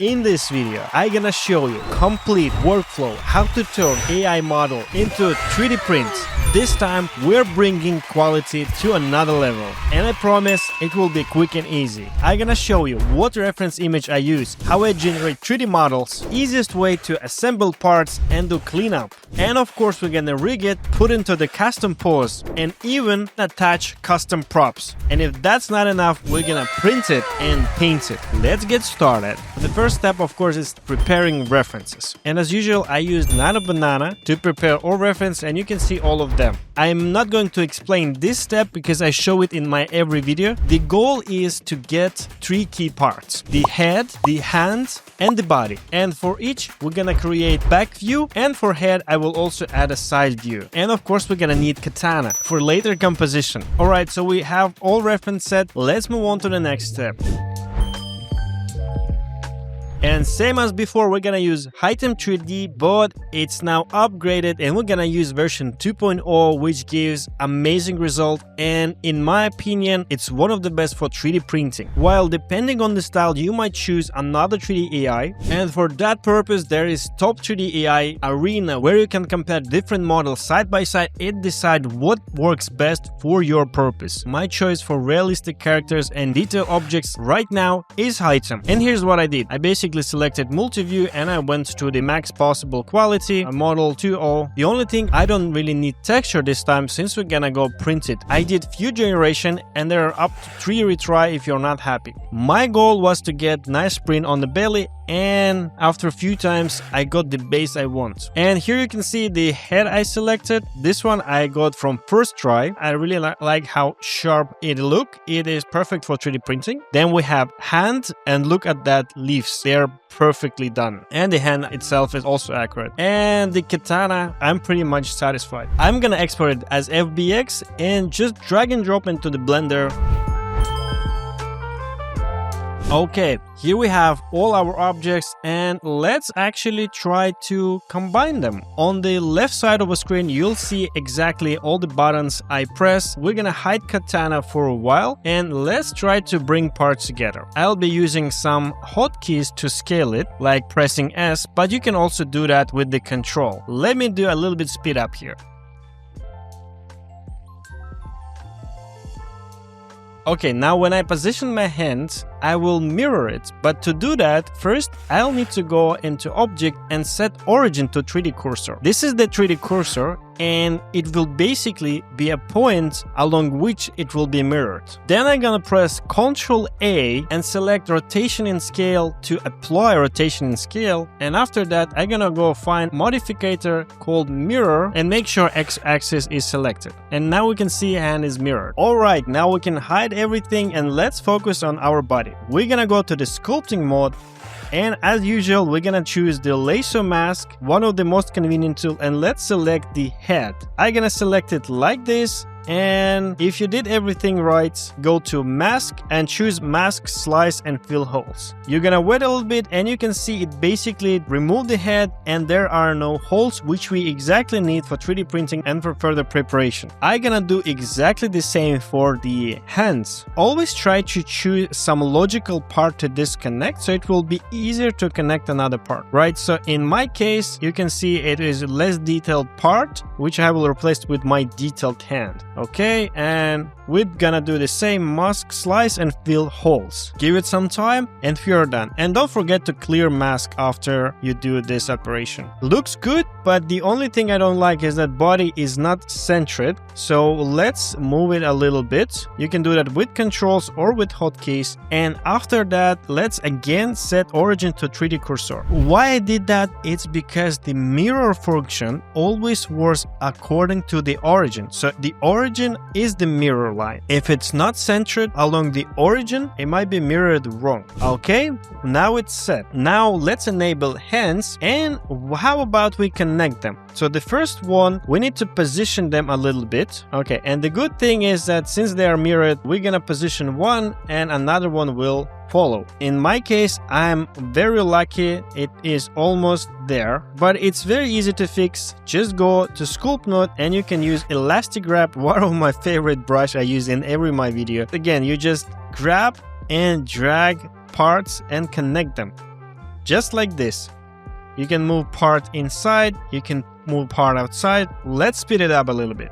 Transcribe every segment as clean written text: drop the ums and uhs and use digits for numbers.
In this video, I'm gonna show you complete workflow how to turn AI model into a 3D print. This time, we're bringing quality to another level, and I promise it will be quick and easy. I'm gonna show you what reference image I use, how I generate 3D models, easiest way to assemble parts and do cleanup. And of course, we're gonna rig it, put into the custom pose, and even attach custom props. And if that's not enough, we're gonna print it and paint it. Let's get started. The first step, of course, is preparing references. And as usual, I used Nano Banana to prepare all reference, and you can see all of them. I'm not going to explain this step because I show it in my every video. The goal is to get 3 key parts: the head, the hands, and the body. And for each, we're gonna create back view, and for head, I will also add a side view. And of course, we're gonna need katana for later composition. Alright, so we have all reference set. Let's move on to the next step. And same as before, we're gonna use Item 3D, but it's now upgraded and we're gonna use version 2.0, which gives amazing result, and in my opinion, it's one of the best for 3D printing. While depending on the style, you might choose another 3D AI, and for that purpose, there is Top 3D AI Arena, where you can compare different models side by side and decide what works best for your purpose. My choice for realistic characters and detail objects right now is Item. And here's what I did. I basically selected multi-view and I went to the max possible quality, a model 2.0. The only thing, I don't really need texture this time since we're gonna go print it. I did few generation and there are up to 3 retry if you're not happy. My goal was to get nice print on the belly, and after a few times I got the base I want. And here you can see the head I selected. This one I got from first try. I really like how sharp it look. It is perfect for 3D printing. Then we have hand, and look at that leaves. They're perfectly done. And the hand itself is also accurate. And the katana, I'm pretty much satisfied. I'm gonna export it as FBX and just drag and drop into the Blender. Okay, here we have all our objects, and let's actually try to combine them. On the left side of the screen, you'll see exactly all the buttons I press. We're gonna hide katana for a while, and let's try to bring parts together. I'll be using some hotkeys to scale it, like pressing S, but you can also do that with the control. Let me do a little bit speed up here. Okay, now when I position my hand, I will mirror it, but to do that, first I'll need to go into Object and set Origin to 3D Cursor. This is the 3D Cursor, and it will basically be a point along which it will be mirrored. Then I'm gonna press Ctrl A and select Rotation and Scale to apply Rotation and Scale, and after that I'm gonna go find modifier called Mirror and make sure X-axis is selected. And now we can see hand is mirrored. Alright, now we can hide everything and let's focus on our body. We're gonna go to the sculpting mode, and as usual, we're gonna choose the lasso mask, one of the most convenient tools, and let's select the head. I'm gonna select it like this. And if you did everything right, go to mask and choose mask, slice and fill holes. You're gonna wait a little bit and you can see it basically remove the head and there are no holes, which we exactly need for 3D printing and for further preparation. I'm gonna do exactly the same for the hands. Always try to choose some logical part to disconnect so it will be easier to connect another part, right? So in my case, you can see it is a less detailed part, which I will replace with my detailed hand. Okay, and we're gonna do the same, mask, slice and fill holes. Give it some time and you're done. And don't forget to clear mask after you do this operation. Looks good, but the only thing I don't like is that body is not centered. So let's move it a little bit. You can do that with controls or with hotkeys. And after that, let's again set Origin to 3D Cursor. Why I did that? It's because the mirror function always works according to the origin. So the origin is the mirror line. If it's not centered along the origin, it might be mirrored wrong. Okay, now it's set. Now let's enable hands, and how about we connect them? So the first one, we need to position them a little bit. Okay, and the good thing is that since they are mirrored, we're gonna position one and another one will follow. In my case, I'm very lucky, it is almost there, but it's very easy to fix. Just go to sculpt mode and you can use elastic wrap, one of my favorite brush I use in every my video. Again, you just grab and drag parts and connect them. just like this. You can move part inside, you can move part outside. Let's speed it up a little bit.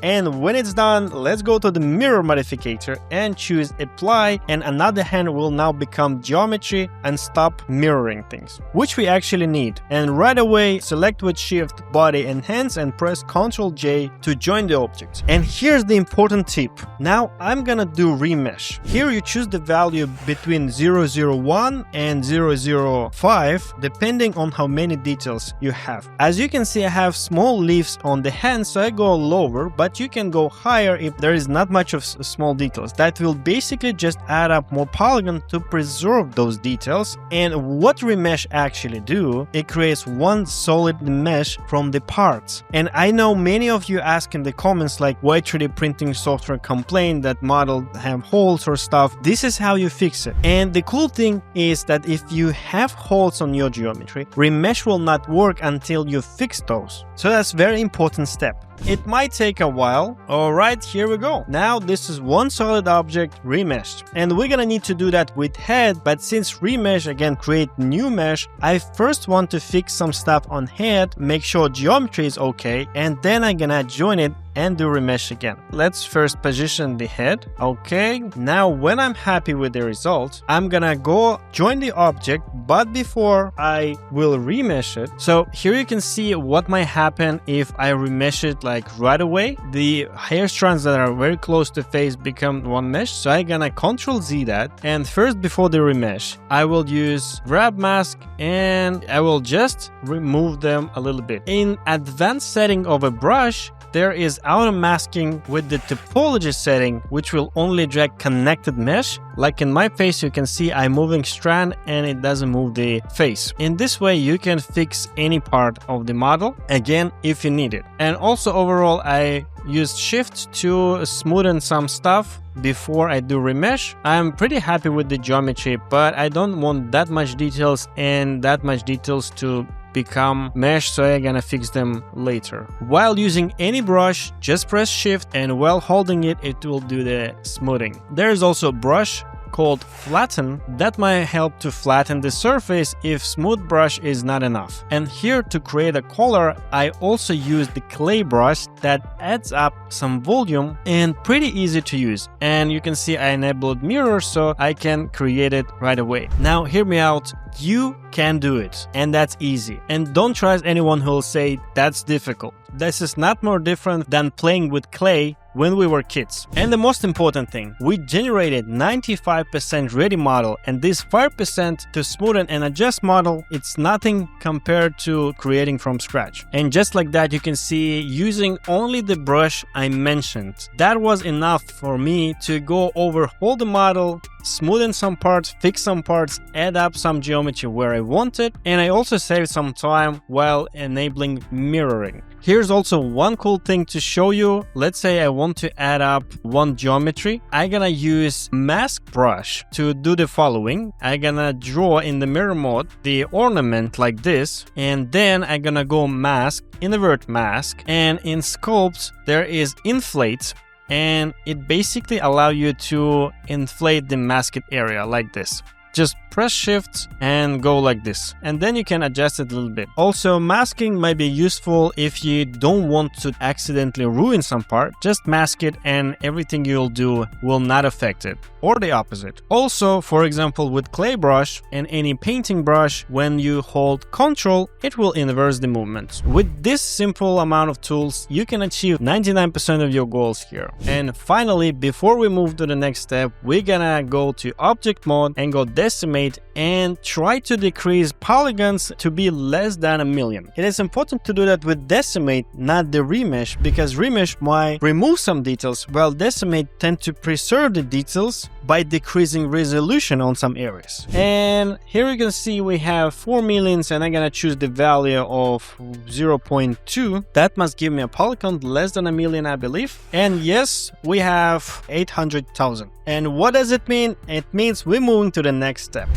And when it's done, let's go to the mirror modifier and choose apply, and another hand will now become geometry and stop mirroring things, which we actually need. And right away, select with shift, body and hands and press Ctrl J to join the object. And here's the important tip. Now I'm gonna do remesh. Here you choose the value between 001 and 005, depending on how many details you have. As you can see, I have small leaves on the hand, so I go lower, but you can go higher if there is not much of small details. That will basically just add up more polygon to preserve those details. And what remesh actually do, it creates one solid mesh from the parts. And I know many of you ask in the comments like, why 3D printing software complain that model have holes or stuff. This is how you fix it. And the cool thing is that if you have holes on your geometry, remesh will not work until you fix those. So that's a very important step. It might take a while. Alright, here we go. Now this is one solid object remeshed. And we're gonna need to do that with head, but since remesh again create new mesh, I first want to fix some stuff on head, make sure geometry is okay, and then I'm gonna join it and do remesh again. Let's first position the head. Okay, now when I'm happy with the result, I'm gonna go join the object, but before I will remesh it. So here you can see what might happen if I remesh it like right away. The hair strands that are very close to face become one mesh. So I'm gonna Ctrl Z that. And first, before the remesh, I will use wrap mask and I will just remove them a little bit. In advanced setting of a brush, there is auto masking with the topology setting, which will only drag connected mesh. Like in my face, you can see I'm moving strand and it doesn't move the face. In this way, you can fix any part of the model, again, if you need it. And also overall, I used shift to smoothen some stuff before I do remesh. I'm pretty happy with the geometry, but I don't want that much details and that much details to become mesh, so I'm gonna fix them later. While using any brush, just press shift and while holding it, it will do the smoothing. There is also a brush called flatten that might help to flatten the surface if smooth brush is not enough. And here to create a color, I also use the clay brush that adds up some volume and pretty easy to use. And you can see I enabled mirror so I can create it right away. Now hear me out. You can do it, and that's easy. And don't trust anyone who will say that's difficult. This is not more different than playing with clay when we were kids. And the most important thing, we generated 95% ready model, and this 5% to smoothen and adjust model, it's nothing compared to creating from scratch. And just like that, you can see using only the brush I mentioned, that was enough for me to go over all the model, smoothen some parts, fix some parts, add up some geometry where I wanted, and I also saved some time while enabling mirroring. Here's also one cool thing to show you. Let's say I want to add up one geometry. I'm gonna use mask brush to do the following. I'm gonna draw in the mirror mode the ornament like this, and then I'm gonna go mask, invert mask, and in sculpt there is inflate, and it basically allows you to inflate the masked area like this. Just press shift and go like this, and then you can adjust it a little bit. Also, masking might be useful if you don't want to accidentally ruin some part. Just mask it and everything you'll do will not affect it, or the opposite. Also, for example, with clay brush and any painting brush, when you hold Ctrl, it will inverse the movement. With this simple amount of tools, you can achieve 99% of your goals here. And finally, before we move to the next step, we're gonna go to object mode and go decimate and try to decrease polygons to be less than 1,000,000. It is important to do that with decimate, not the remesh, because remesh might remove some details, while decimate tend to preserve the details by decreasing resolution on some areas. And here you can see we have 4 millions, and I'm gonna choose the value of 0.2. That must give me a polygon less than 1,000,000, I believe. And yes, we have 800,000. And what does it mean? It means we're moving to the next step.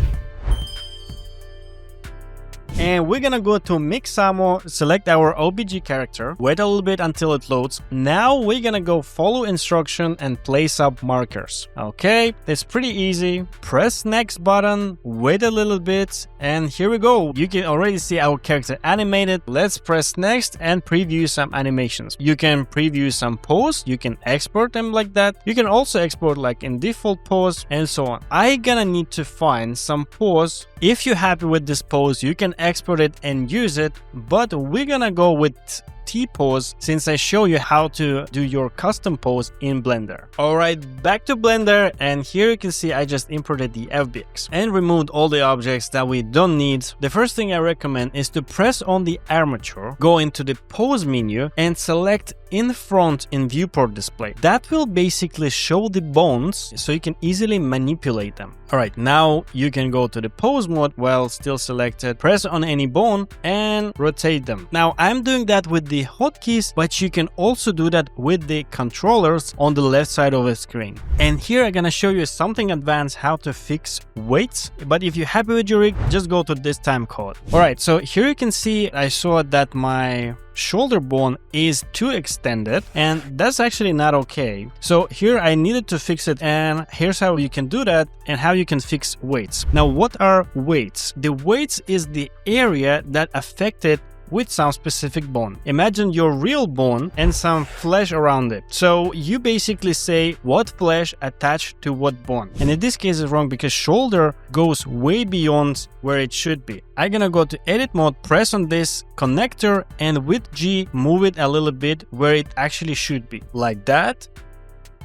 And we're gonna go to Mixamo, select our OBJ character, wait a little bit until it loads. Now we're gonna go follow instruction and place up markers. Okay, it's pretty easy. Press next button, wait a little bit, and here we go. You can already see our character animated. Let's press next and preview some animations. You can preview some pose, you can export them like that. You can also export like in default pose and so on. I'm gonna need to find some pose. If you're happy with this pose, you can export it and use it, but we're gonna go with T-pose since I show you how to do your custom pose in Blender. Alright, back to Blender, and here you can see I just imported the FBX and removed all the objects that we don't need. The first thing I recommend is to press on the armature, go into the pose menu and select in front in viewport display. That will basically show the bones so you can easily manipulate them. Alright, now you can go to the pose mode while still selected, press on any bone and rotate them. Now I'm doing that with the hotkeys, but you can also do that with the controllers on the left side of the screen. And here I'm gonna show you something advanced how to fix weights, but if you're happy with your rig, just go to this time code. Alright, so here you can see I saw that my shoulder bone is too extended, and that's actually not okay. So here I needed to fix it, and here's how you can do that and how you can fix weights. Now, what are weights? The weights is the area that affected with some specific bone. Imagine your real bone and some flesh around it. So you basically say what flesh attached to what bone. And in this case it's wrong because shoulder goes way beyond where it should be. I'm gonna go to edit mode, press on this connector, and with G move it a little bit where it actually should be. Like that.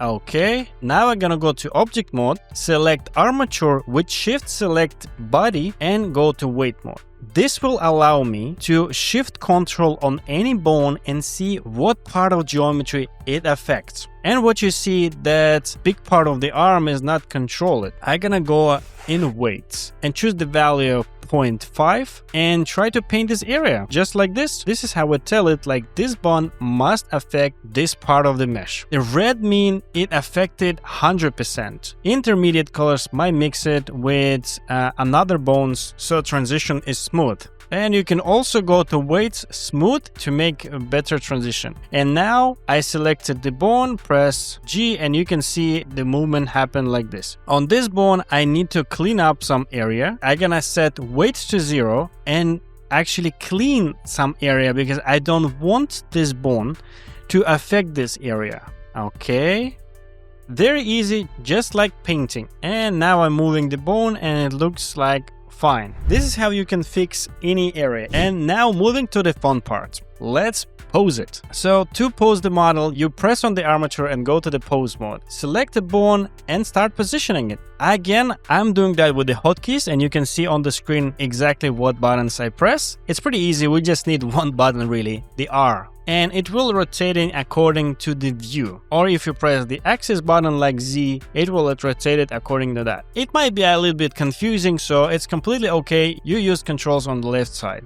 Okay, now I'm gonna go to object mode, select armature, with shift select body and go to weight mode. This will allow me to shift control on any bone and see what part of geometry it affects. And what you see, that big part of the arm is not controlled. I'm gonna go in weights and choose the value of 0.5 and try to paint this area just like this. This is how I tell it, like this bone must affect this part of the mesh. The red mean it affected 100%. Intermediate colors might mix it with another bones so transition is smooth. And you can also go to weights smooth to make a better transition. And now I selected the bone, press G, and you can see the movement happen like this. On this bone, I need to clean up some area. I'm gonna set weights to 0 and actually clean some area because I don't want this bone to affect this area. Okay. Very easy, just like painting. And now I'm moving the bone and it looks like fine. This is how you can fix any area. And now moving to the fun part. Let's pose it. So to pose the model, you press on the armature and go to the pose mode. Select the bone and start positioning it. Again, I'm doing that with the hotkeys and you can see on the screen exactly what buttons I press. It's pretty easy. We just need one button really, the R. And it will rotating according to the view. Or if you press the axis button like Z, it will rotate it according to that. It might be a little bit confusing, so it's completely okay. You use controls on the left side.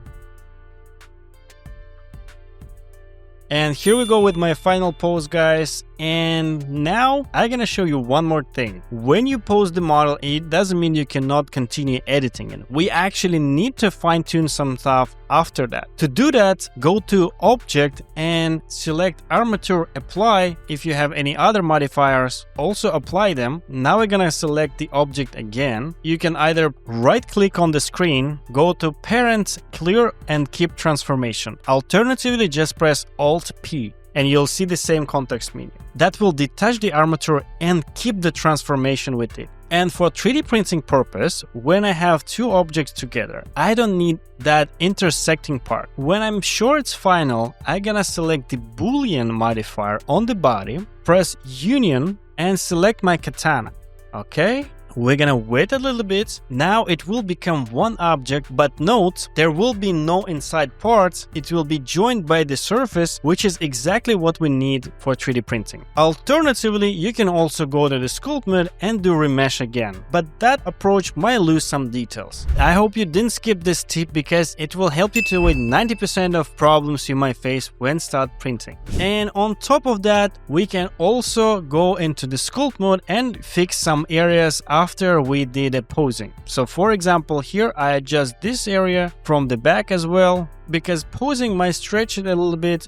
And here we go with my final pose, guys. And now I'm gonna show you one more thing. When you pose the model, it doesn't mean you cannot continue editing it. We actually need to fine-tune some stuff after that. To do that, go to Object and select Armature Apply. If you have any other modifiers, also apply them. Now we're gonna select the object again. You can either right-click on the screen, go to Parent, Clear, and Keep Transformation. Alternatively, just press Alt-P. And you'll see the same context menu. That will detach the armature and keep the transformation with it. And for 3D printing purpose, when I have two objects together, I don't need that intersecting part. When I'm sure it's final, I'm gonna select the Boolean modifier on the body, press Union, and select my katana. Okay? We're gonna wait a little bit. Now it will become one object, but note, there will be no inside parts. It will be joined by the surface, which is exactly what we need for 3D printing. Alternatively, you can also go to the sculpt mode and do remesh again, but that approach might lose some details. I hope you didn't skip this tip because it will help you to avoid 90% of problems you might face when start printing. And on top of that, we can also go into the sculpt mode and fix some areas after after we did a posing. So for example, here I adjust this area from the back as well, because posing might stretch it a little bit.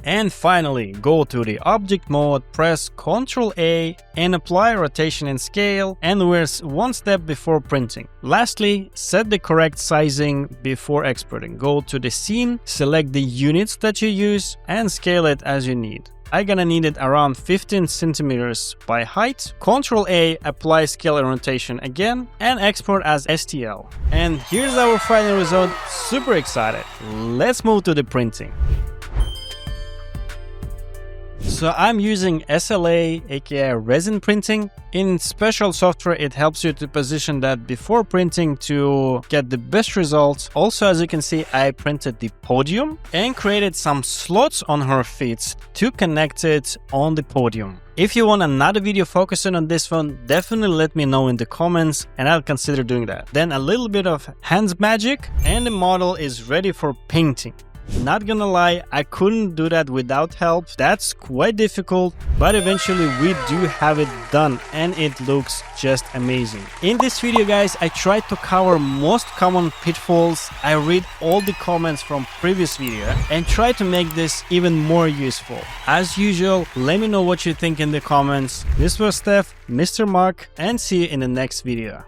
And finally, go to the object mode, press Ctrl A and apply rotation and scale, and we're one step before printing. Lastly, set the correct sizing before exporting. Go to the scene, select the units that you use and scale it as you need. I'm gonna need it around 15 centimeters by height. Ctrl A, apply scale and rotation again, and export as STL. And here's our final result. Super excited. Let's move to the printing. So I'm using SLA, aka resin printing. In special software, it helps you to position that before printing to get the best results. Also, as you can see, I printed the podium and created some slots on her feet to connect it on the podium. If you want another video focusing on this one, definitely let me know in the comments and I'll consider doing that. Then a little bit of hands magic and the model is ready for painting. Not gonna lie, I couldn't do that without help. That's quite difficult, but eventually we do have it done and it looks just amazing. In this video, guys, I tried to cover most common pitfalls. I read all the comments from previous video and try to make this even more useful. As usual, let me know what you think in the comments. This was Steph, Mr. Mark, and see you in the next video.